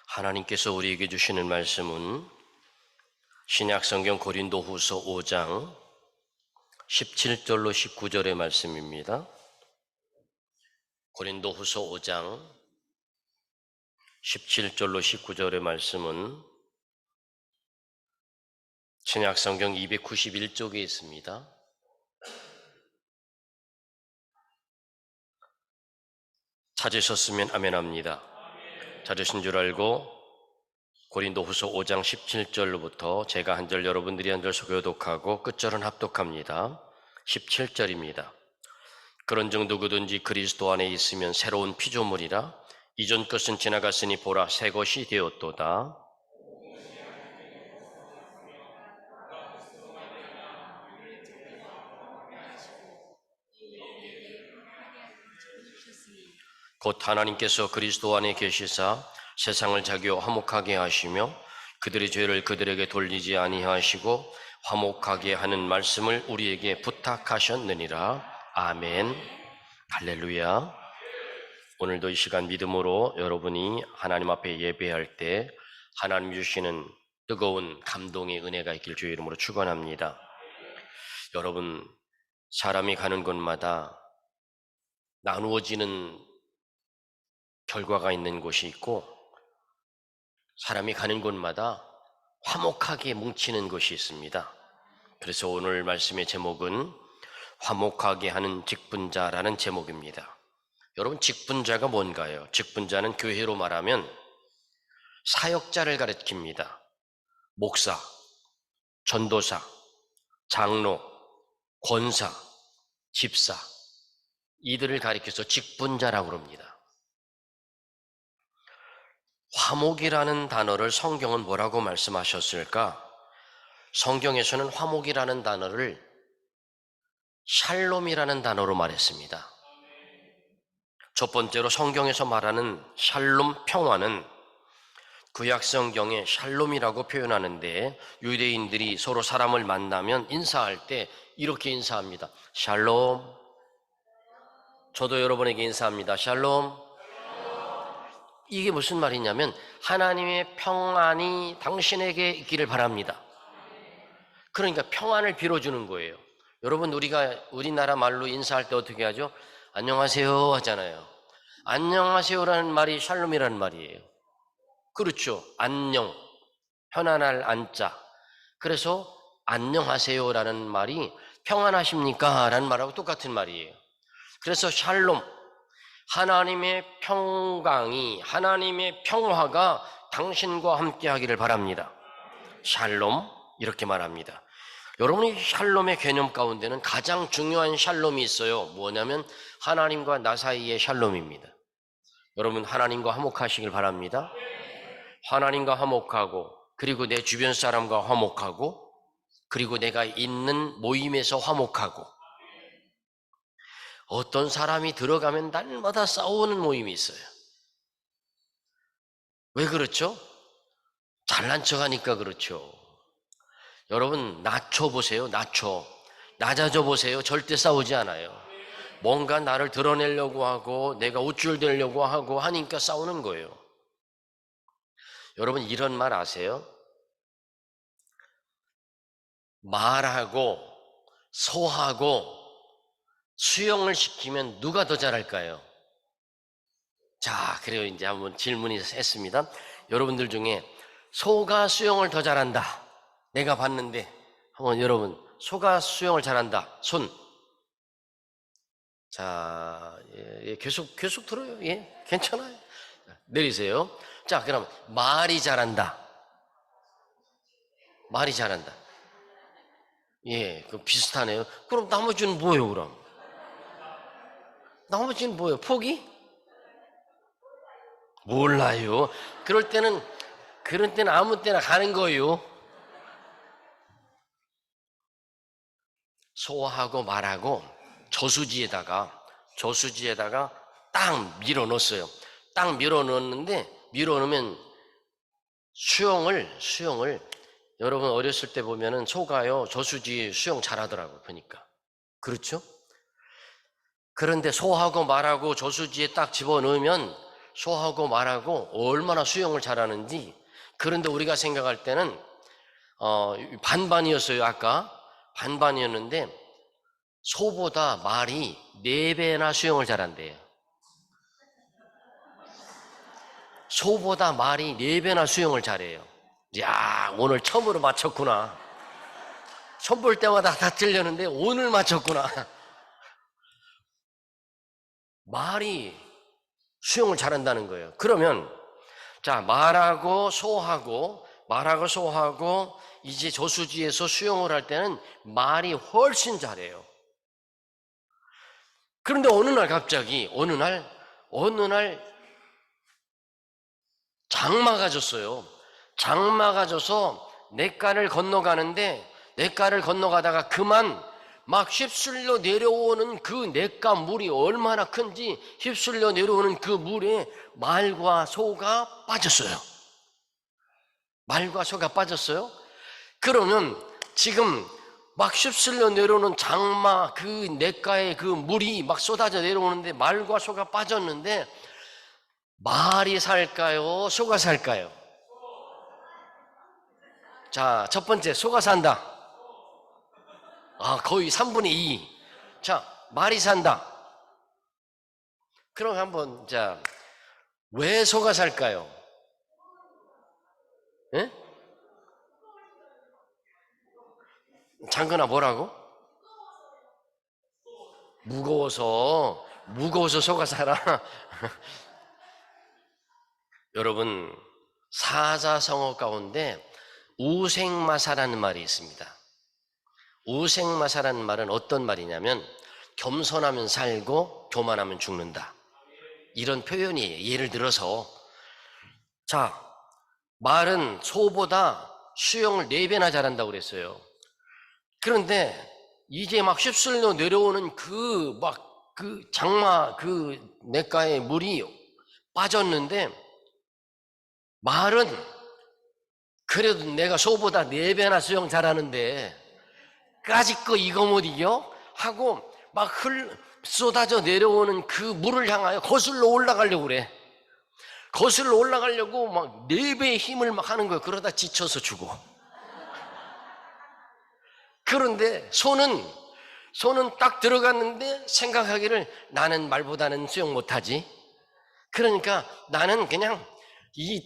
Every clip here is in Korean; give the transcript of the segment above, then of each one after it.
하나님께서 우리에게 주시는 말씀은 신약성경 고린도후서 5장 17절로 19절의 말씀입니다. 고린도후서 5장 17절로 19절의 말씀은 신약성경 291쪽에 있습니다. 찾으셨으면 아멘합니다. 찾으신 줄 알고 고린도후서 5장 17절로부터 제가 한 절 여러분들이 한 절 교독하고 끝절은 합독합니다. 17절입니다. 그런즉 누구든지 그리스도 안에 있으면 새로운 피조물이라 이전 것은 지나갔으니 보라 새 것이 되었도다. 곧 하나님께서 그리스도 안에 계시사 세상을 자기와 화목하게 하시며 그들의 죄를 그들에게 돌리지 아니하시고 화목하게 하는 말씀을 우리에게 부탁하셨느니라. 아멘. 할렐루야. 오늘도 이 시간 믿음으로 여러분이 하나님 앞에 예배할 때 하나님 주시는 뜨거운 감동의 은혜가 있길 주의 이름으로 축원합니다. 여러분, 사람이 가는 곳마다 나누어지는 결과가 있는 곳이 있고 사람이 가는 곳마다 화목하게 뭉치는 곳이 있습니다. 그래서 오늘 말씀의 제목은 화목하게 하는 직분자라는 제목입니다. 여러분, 직분자가 뭔가요? 직분자는 교회로 말하면 사역자를 가리킵니다. 목사, 전도사, 장로, 권사, 집사, 이들을 가리켜서 직분자라고 합니다. 화목이라는 단어를 성경은 뭐라고 말씀하셨을까? 성경에서는 화목이라는 단어를 샬롬이라는 단어로 말했습니다. 첫 번째로 성경에서 말하는 샬롬 평화는 구약성경에 샬롬이라고 표현하는데 유대인들이 서로 사람을 만나면 인사할 때 이렇게 인사합니다. 샬롬. 저도 여러분에게 인사합니다. 샬롬. 이게 무슨 말이냐면 하나님의 평안이 당신에게 있기를 바랍니다. 그러니까 평안을 빌어주는 거예요. 여러분, 우리나라 말로 인사할 때 어떻게 하죠? 안녕하세요 하잖아요. 안녕하세요라는 말이 샬롬이라는 말이에요. 그렇죠. 안녕, 편안할 안자. 그래서 안녕하세요라는 말이 평안하십니까? 라는 말하고 똑같은 말이에요. 그래서 샬롬, 하나님의 평강이, 하나님의 평화가 당신과 함께 하기를 바랍니다. 샬롬, 이렇게 말합니다. 여러분이 샬롬의 개념 가운데는 가장 중요한 샬롬이 있어요. 뭐냐면 하나님과 나 사이의 샬롬입니다. 여러분, 하나님과 화목하시길 바랍니다. 하나님과 화목하고, 그리고 내 주변 사람과 화목하고, 그리고 내가 있는 모임에서 화목하고. 어떤 사람이 들어가면 날마다 싸우는 모임이 있어요. 왜 그렇죠? 잘난 척하니까 그렇죠. 여러분, 낮춰보세요. 낮아져 보세요. 절대 싸우지 않아요. 뭔가 나를 드러내려고 하고 내가 우쭐대려고 하고 하니까 싸우는 거예요. 여러분, 이런 말 아세요? 말하고 소하고 수영을 시키면 누가 더 잘할까요? 자, 그래요. 이제 한번 질문이 했습니다. 여러분들 중에 소가 수영을 더 잘한다, 내가 봤는데, 한번 여러분, 소가 수영을 잘한다, 손. 자, 계속 들어요. 예, 괜찮아요. 내리세요. 자, 그럼 말이 잘한다. 예, 그 비슷하네요. 그럼 나머지는 뭐예요, 그럼? 나머지는 뭐예요? 포기? 몰라요. 그럴 때는 아무 때나 가는 거예요. 소하고 말하고 저수지에다가 딱 밀어 넣었어요. 딱 밀어 넣었는데, 밀어 넣으면 수영을 여러분 어렸을 때 보면은 소가요, 저수지 수영 잘하더라고요. 보니까. 그렇죠? 그런데 소하고 말하고 저수지에 딱 집어넣으면 소하고 말하고 얼마나 수용을 잘하는지. 그런데 우리가 생각할 때는 반반이었어요. 아까 반반이었는데 소보다 말이 4배나 수용을 잘한대요. 소보다 말이 4배나 수용을 잘해요. 야, 오늘 처음으로 맞췄구나. 처음 볼 때마다 다 틀렸는데 오늘 맞췄구나. 말이 수용을 잘한다는 거예요. 그러면 자, 말하고 소하고 이제 저수지에서 수용을 할 때는 말이 훨씬 잘해요. 그런데 어느 날 갑자기 어느 날 장마가 졌어요. 장마가 져서 냇가를 건너가는데 냇가를 건너가다가 그만 막 휩쓸려 내려오는 그 냇가 물이 얼마나 큰지 휩쓸려 내려오는 그 물에 말과 소가 빠졌어요. 말과 소가 빠졌어요. 그러면 지금 막 휩쓸려 내려오는 장마 그 냇가에 그 물이 막 쏟아져 내려오는데 말과 소가 빠졌는데 말이 살까요? 소가 살까요? 자, 첫 번째 소가 산다. 거의 3분의 2. 자, 말이 산다. 그럼 한번 자, 왜 소가 살까요? 예? 장근아 뭐라고? 무거워서 소가 살아. 여러분, 사자성어 가운데 우생마사라는 말이 있습니다. 우생마사라는 말은 어떤 말이냐면 겸손하면 살고 교만하면 죽는다. 이런 표현이에요. 예를 들어서 자, 말은 소보다 수영을 4배나 잘한다고 그랬어요. 그런데 이제 막 휩쓸려 내려오는 그 장마 그 냇가에 물이 빠졌는데 말은 그래도 내가 소보다 4배나 수영 잘하는데 까짓 거 이거 못 이겨? 하고 막 쏟아져 내려오는 그 물을 향하여 거슬러 올라가려고 그래. 거슬러 올라가려고 막 4배의 힘을 막 하는 거예요. 그러다 지쳐서 죽어. 그런데 소는 딱 들어갔는데 생각하기를 나는 말보다는 수영 못하지. 그러니까 나는 그냥 이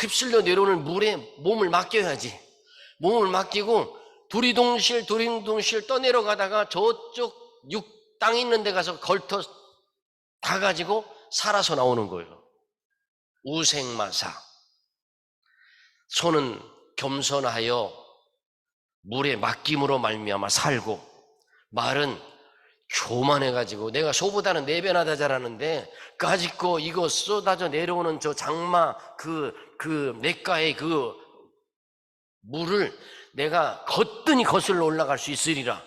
휩쓸려 내려오는 물에 몸을 맡겨야지. 몸을 맡기고 두리둥실 떠내려가다가 저쪽 땅 있는 데 가서 걸터 다 가지고 살아서 나오는 거예요. 우생마사. 소는 겸손하여 물에 맡김으로 말미암아 살고 말은 교만해가지고 내가 소보다는 4배나 더 잘하는데 까짓거 이거 쏟아져 내려오는 저 장마 그 냇가의 그 물을 내가 거뜬히 거슬러 올라갈 수 있으리라.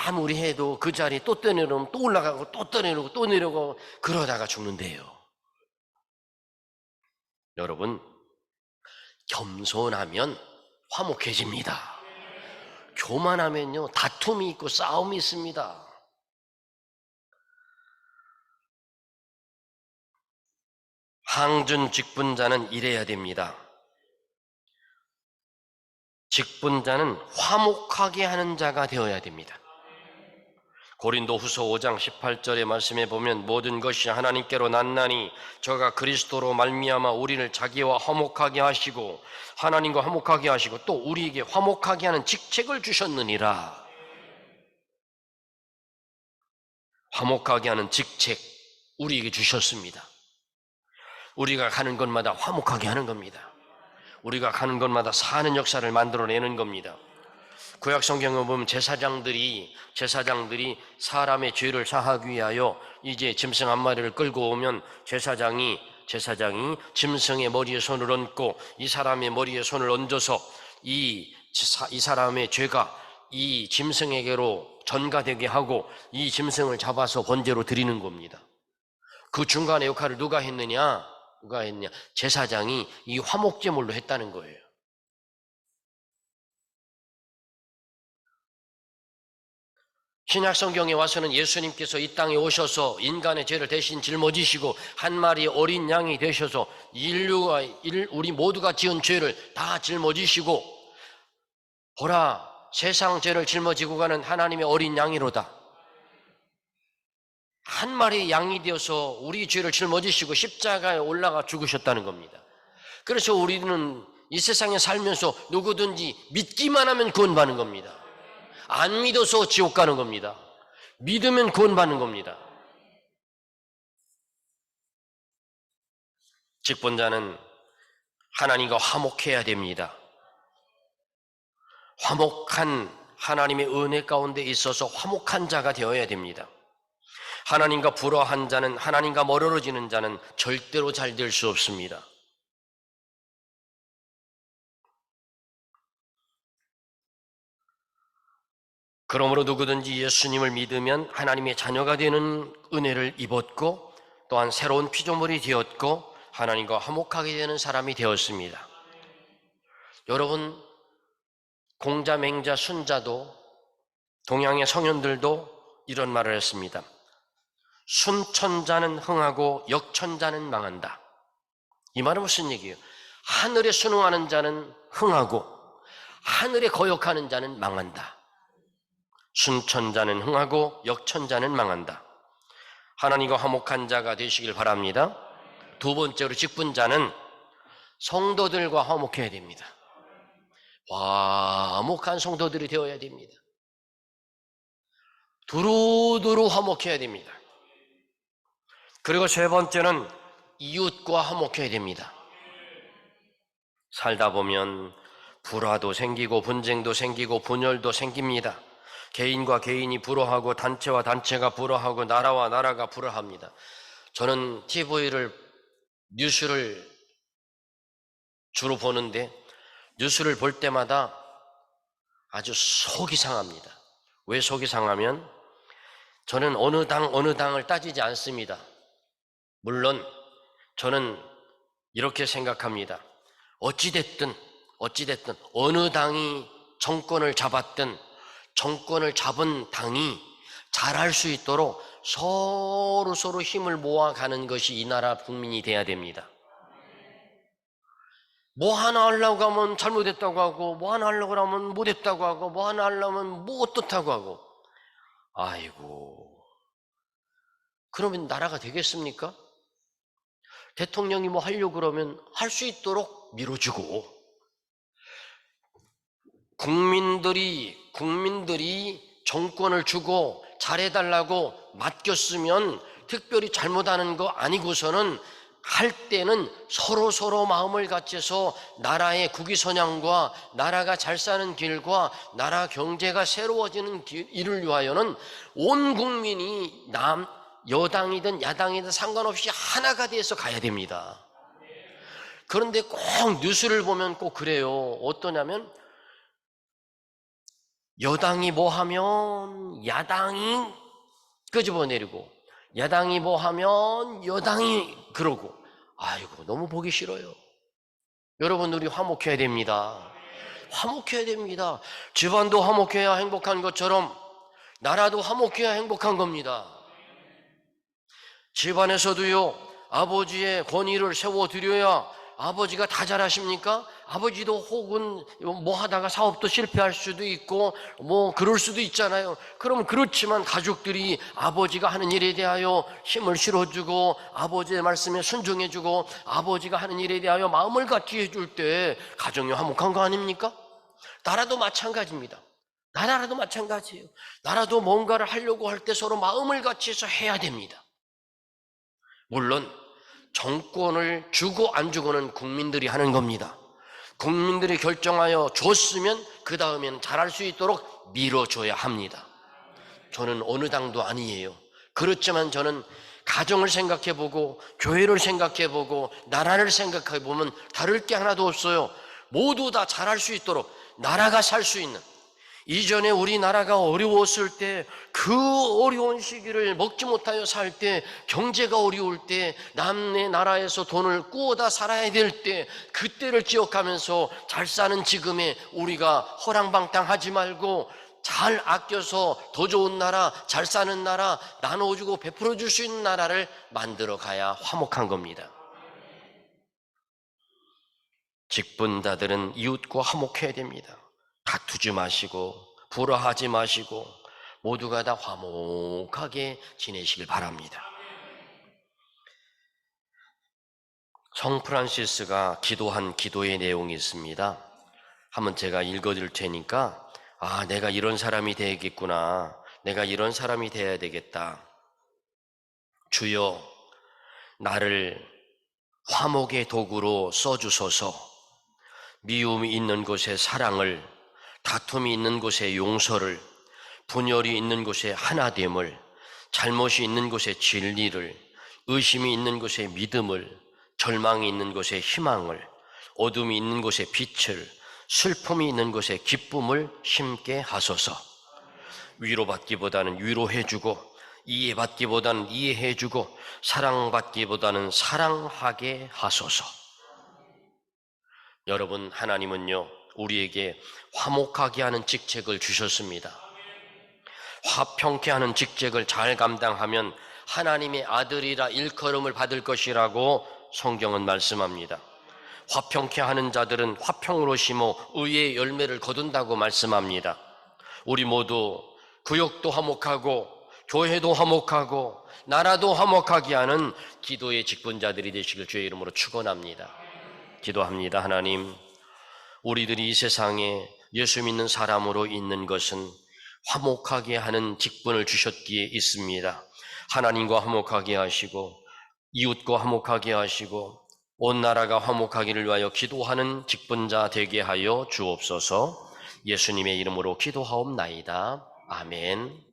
아무리 해도 그 자리에 또 떠내려오면 또 올라가고 또 떠내려오고 또 내려가고 그러다가 죽는데요. 여러분, 겸손하면 화목해집니다. 교만하면요 다툼이 있고 싸움이 있습니다. 항준 직분자는 이래야 됩니다. 직분자는 화목하게 하는 자가 되어야 됩니다. 고린도후서 5장 18절의 말씀에 보면 모든 것이 하나님께로 났나니 저가 그리스도로 말미암아 우리를 자기와 화목하게 하시고 하나님과 화목하게 하시고 또 우리에게 화목하게 하는 직책을 주셨느니라. 화목하게 하는 직책 우리에게 주셨습니다. 우리가 가는 곳마다 화목하게 하는 겁니다. 우리가 가는 곳마다 사는 역사를 만들어내는 겁니다. 구약 성경에 보면 제사장들이 사람의 죄를 사하기 위하여 이제 짐승 한 마리를 끌고 오면 제사장이 짐승의 머리에 손을 얹고 이 사람의 머리에 손을 얹어서 이 사람의 죄가 이 짐승에게로 전가되게 하고 이 짐승을 잡아서 번제로 드리는 겁니다. 그 중간의 역할을 누가 했냐? 제사장이 이 화목제물로 했다는 거예요. 신약 성경에 와서는 예수님께서 이 땅에 오셔서 인간의 죄를 대신 짊어지시고 한 마리 어린 양이 되셔서 우리 모두가 지은 죄를 다 짊어지시고, 보라 세상 죄를 짊어지고 가는 하나님의 어린 양이로다. 한 마리 양이 되어서 우리 죄를 짊어지시고 십자가에 올라가 죽으셨다는 겁니다. 그래서 우리는 이 세상에 살면서 누구든지 믿기만 하면 구원받는 겁니다. 안 믿어서 지옥 가는 겁니다. 믿으면 구원받는 겁니다. 직분자는 하나님과 화목해야 됩니다. 화목한 하나님의 은혜 가운데 있어서 화목한 자가 되어야 됩니다. 하나님과 불화한 자는, 하나님과 멀어지는 자는 절대로 잘 될 수 없습니다. 그러므로 누구든지 예수님을 믿으면 하나님의 자녀가 되는 은혜를 입었고, 또한 새로운 피조물이 되었고 하나님과 화목하게 되는 사람이 되었습니다. 여러분, 공자, 맹자, 순자도, 동양의 성현들도 이런 말을 했습니다. 순천자는 흥하고 역천자는 망한다. 이 말은 무슨 얘기예요? 하늘에 순응하는 자는 흥하고 하늘에 거역하는 자는 망한다. 순천자는 흥하고 역천자는 망한다. 하나님과 화목한 자가 되시길 바랍니다. 두 번째로, 직분자는 성도들과 화목해야 됩니다. 화목한 성도들이 되어야 됩니다. 두루두루 화목해야 됩니다. 그리고 세 번째는 이웃과 화목해야 됩니다. 살다 보면 불화도 생기고 분쟁도 생기고 분열도 생깁니다. 개인과 개인이 불화하고 단체와 단체가 불화하고 나라와 나라가 불화합니다. 저는 뉴스를 주로 보는데, 뉴스를 볼 때마다 아주 속이 상합니다. 왜 속이 상하면, 저는 어느 당을 따지지 않습니다. 물론 저는 이렇게 생각합니다. 어찌됐든 어느 당이 정권을 잡았든 정권을 잡은 당이 잘할 수 있도록 서로 힘을 모아가는 것이 이 나라 국민이 돼야 됩니다. 뭐 하나 하려고 하면 잘못했다고 하고, 뭐 하나 하려고 하면 못했다고 하고, 뭐 하나 하려면 뭐 어떻다고 하고, 아이고, 그러면 나라가 되겠습니까? 대통령이 뭐 하려고 그러면 할 수 있도록 밀어주고, 국민들이 정권을 주고 잘해달라고 맡겼으면 특별히 잘못하는 거 아니고서는 할 때는 서로 마음을 같이서 나라의 국위선양과 나라가 잘 사는 길과 나라 경제가 새로워지는 일을 위하여는 온 국민이 여당이든 야당이든 상관없이 하나가 돼서 가야 됩니다. 그런데 꼭 뉴스를 보면 꼭 그래요. 어떠냐면, 여당이 뭐 하면 야당이 끄집어내리고, 야당이 뭐 하면 여당이 그러고, 아이고, 너무 보기 싫어요. 여러분, 우리 화목해야 됩니다. 화목해야 됩니다. 집안도 화목해야 행복한 것처럼 나라도 화목해야 행복한 겁니다. 집안에서도요, 아버지의 권위를 세워드려야 아버지가 다 잘하십니까? 아버지도 혹은 뭐 하다가 사업도 실패할 수도 있고 뭐 그럴 수도 있잖아요. 그럼 그렇지만 가족들이 아버지가 하는 일에 대하여 힘을 실어주고 아버지의 말씀에 순종해주고 아버지가 하는 일에 대하여 마음을 같이 해줄 때 가정이 화목한 거 아닙니까? 나라도 마찬가지입니다. 나라도 마찬가지예요. 나라도 뭔가를 하려고 할 때 서로 마음을 같이 해서 해야 됩니다. 물론 정권을 주고 안 주고는 국민들이 하는 겁니다. 국민들이 결정하여 줬으면 그 다음에는 잘할 수 있도록 밀어줘야 합니다. 저는 어느 당도 아니에요. 그렇지만 저는 가정을 생각해보고 교회를 생각해보고 나라를 생각해보면 다를 게 하나도 없어요. 모두 다 잘할 수 있도록 나라가 살 수 있는, 이전에 우리나라가 어려웠을 때 그 어려운 시기를 먹지 못하여 살 때, 경제가 어려울 때, 남의 나라에서 돈을 꾸어다 살아야 될 때, 그때를 기억하면서 잘 사는 지금에 우리가 허랑방탕하지 말고 잘 아껴서 더 좋은 나라, 잘 사는 나라, 나눠주고 베풀어 줄 수 있는 나라를 만들어 가야 화목한 겁니다. 직분자들은 이웃과 화목해야 됩니다. 다투지 마시고 불화하지 마시고 모두가 다 화목하게 지내시길 바랍니다. 성 프란시스가 기도한 기도의 내용이 있습니다. 한번 제가 읽어드릴 테니까 내가 이런 사람이 되겠구나. 내가 이런 사람이 돼야 되겠다. 주여, 나를 화목의 도구로 써주소서. 미움이 있는 곳에 사랑을, 다툼이 있는 곳에 용서를, 분열이 있는 곳에 하나됨을, 잘못이 있는 곳에 진리를, 의심이 있는 곳에 믿음을, 절망이 있는 곳에 희망을, 어둠이 있는 곳에 빛을, 슬픔이 있는 곳에 기쁨을 심게 하소서. 위로받기보다는 위로해주고, 이해받기보다는 이해해주고, 사랑받기보다는 사랑하게 하소서. 여러분, 하나님은요, 우리에게 화목하게 하는 직책을 주셨습니다. 화평케 하는 직책을 잘 감당하면 하나님의 아들이라 일컬음을 받을 것이라고 성경은 말씀합니다. 화평케 하는 자들은 화평으로 심어 의의 열매를 거둔다고 말씀합니다. 우리 모두 구역도 화목하고 교회도 화목하고 나라도 화목하게 하는 기도의 직분자들이 되시길 주의 이름으로 축원합니다. 기도합니다. 하나님, 우리들이 이 세상에 예수 믿는 사람으로 있는 것은 화목하게 하는 직분을 주셨기에 있습니다. 하나님과 화목하게 하시고 이웃과 화목하게 하시고 온 나라가 화목하기를 위하여 기도하는 직분자 되게 하여 주옵소서. 예수님의 이름으로 기도하옵나이다. 아멘.